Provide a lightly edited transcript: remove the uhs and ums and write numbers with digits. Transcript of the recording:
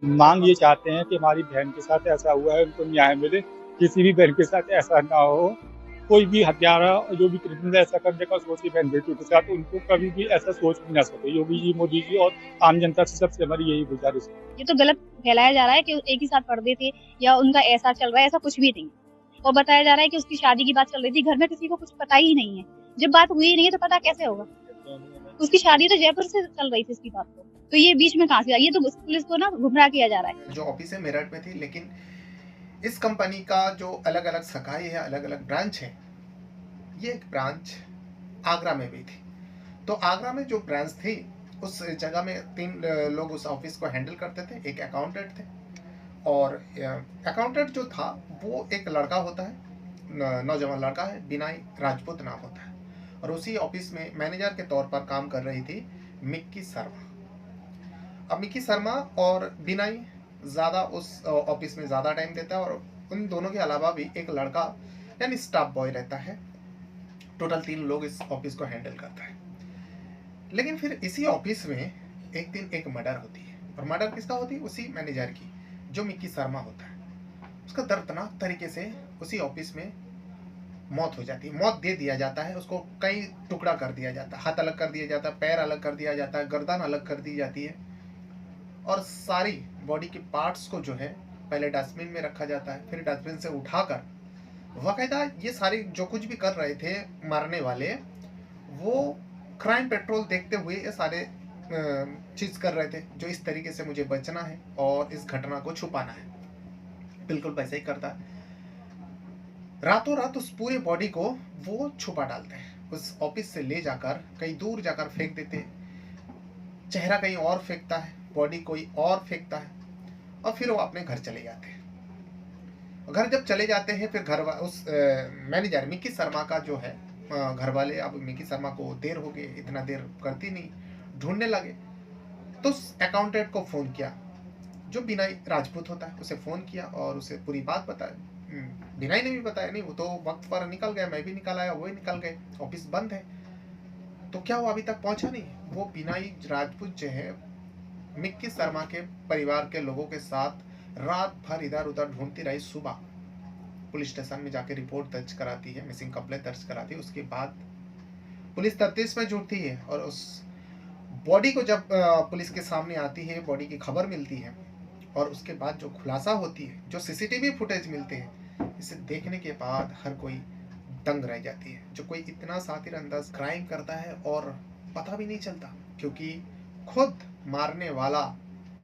मांग ये चाहते हैं कि हमारी बहन के साथ ऐसा हुआ है, उनको न्याय मिले। किसी भी बहन के साथ ऐसा ना हो। कोई भी हत्यारा, जो भी क्रिमिनल ऐसा करने का सोचे बहन बेटियों के साथ, उनको कभी भी ऐसा सोच भी ना सके। योगी जी, मोदी जी और आम जनता से सबसे हमारी यही गुजारिश है। ये तो गलत फैलाया जा रहा है कि एक ही साथ पढ़ते थे या उनका ऐसा चल रहा है, ऐसा कुछ भी नहीं है। और बताया जा रहा है कि उसकी शादी की बात चल रही थी, घर में किसी को कुछ पता ही नहीं है। जब बात हुई ही नहीं है तो पता कैसे होगा? उसकी शादी तो जयपुर से चल रही थी इसकी बात तो ये बीच में कहाँ से आई? ये तो पुलिस को ना गुमराह किया जा रहा है। जो ऑफिस है मेरठ में थी, लेकिन इस कंपनी का जो अलग अलग शाखाएं है, अलग अलग ब्रांच है, ये एक ब्रांच आगरा में भी थी। तो आगरा में जो ब्रांच थी, उस जगह में 3 लोग उस ऑफिस को हैंडल करते थे। एक अकाउंटेंट थे, और अकाउंटेंट जो था वो एक लड़का होता है, नौजवान लड़का है, बिनाई राजपूत नाम होता है। और उसी ऑफिस में मैनेजर के तौर पर काम कर रही थी मिक्की शर्मा। अब मिक्की शर्मा और बिनाई ज़्यादा उस ऑफिस में ज़्यादा टाइम देता है, और उन दोनों के अलावा भी एक लड़का यानी स्टाफ बॉय रहता है। टोटल 3 लोग इस ऑफिस को हैंडल करता है। लेकिन फिर इसी ऑफिस में एक दिन एक मर्डर होती है। और मर्डर किसका होती है? उसी मैनेजर की, जो मिक्की शर्मा होता है। उसका दर्दनाक तरीके से उसी ऑफिस में मौत हो जाती है। मौत दे दिया जाता है उसको, कई टुकड़ा कर दिया जाता है। हाथ अलग कर दिया जाता है, पैर अलग कर दिया जाता है, गर्दन अलग कर दी जाती है, और सारी बॉडी के पार्ट्स को जो है पहले डस्टबिन में रखा जाता है। फिर डस्टबिन से उठाकर बाकायदा ये सारे जो कुछ भी कर रहे थे मारने वाले, वो क्राइम पेट्रोल देखते हुए ये सारे चीज कर रहे थे, जो इस तरीके से मुझे बचना है और इस घटना को छुपाना है। बिल्कुल वैसे ही करता है। रातों रात उस पूरे बॉडी को वो छुपा डालते हैं, उस ऑफिस से ले जाकर कहीं दूर जाकर फेंक देते हैं। चेहरा कहीं और फेंकता है, बॉडी कोई और फेंकता है, और फिर वो अपने घर चले जाते हैं। घर जब चले जाते हैं, फिर घर उस मैनेजर मिक्की शर्मा का जो है घर वाले, अब मिक्की शर्मा को देर हो गई, इतना देर करती नहीं, ढूंढने लगे। तो उस अकाउंटेंट को फ़ोन किया, जो बिनाई राजपूत होता है, उसे फ़ोन किया और उसे पूरी बात बताई। बिनाई ने भी बताया, नहीं वो तो वक्त पर निकल गया, मैं भी निकल आया, वो ही निकल गए, ऑफिस बंद है। तो क्या वो अभी तक पहुंचा नहीं? वो बिनाई राजपूत जो है मिक्की शर्मा के परिवार के लोगों के साथ रात भर इधर उधर ढूंढती रही। सुबह पुलिस स्टेशन में जाके रिपोर्ट दर्ज कराती है, मिसिंग कंप्लेंट दर्ज कराती है। उसके बाद पुलिस तफ्तीश में जुटती है, और उस बॉडी को जब पुलिस के सामने आती है, बॉडी की खबर मिलती है, और उसके बाद जो खुलासा होती है, जो सीसीटीवी फुटेज मिलते हैं, इसे देखने के बाद हर कोई दंग रह जाती है। जो कोई इतना सातिर अंदाज क्राइम करता है और पता भी नहीं चलता, क्योंकि खुद मारने वाला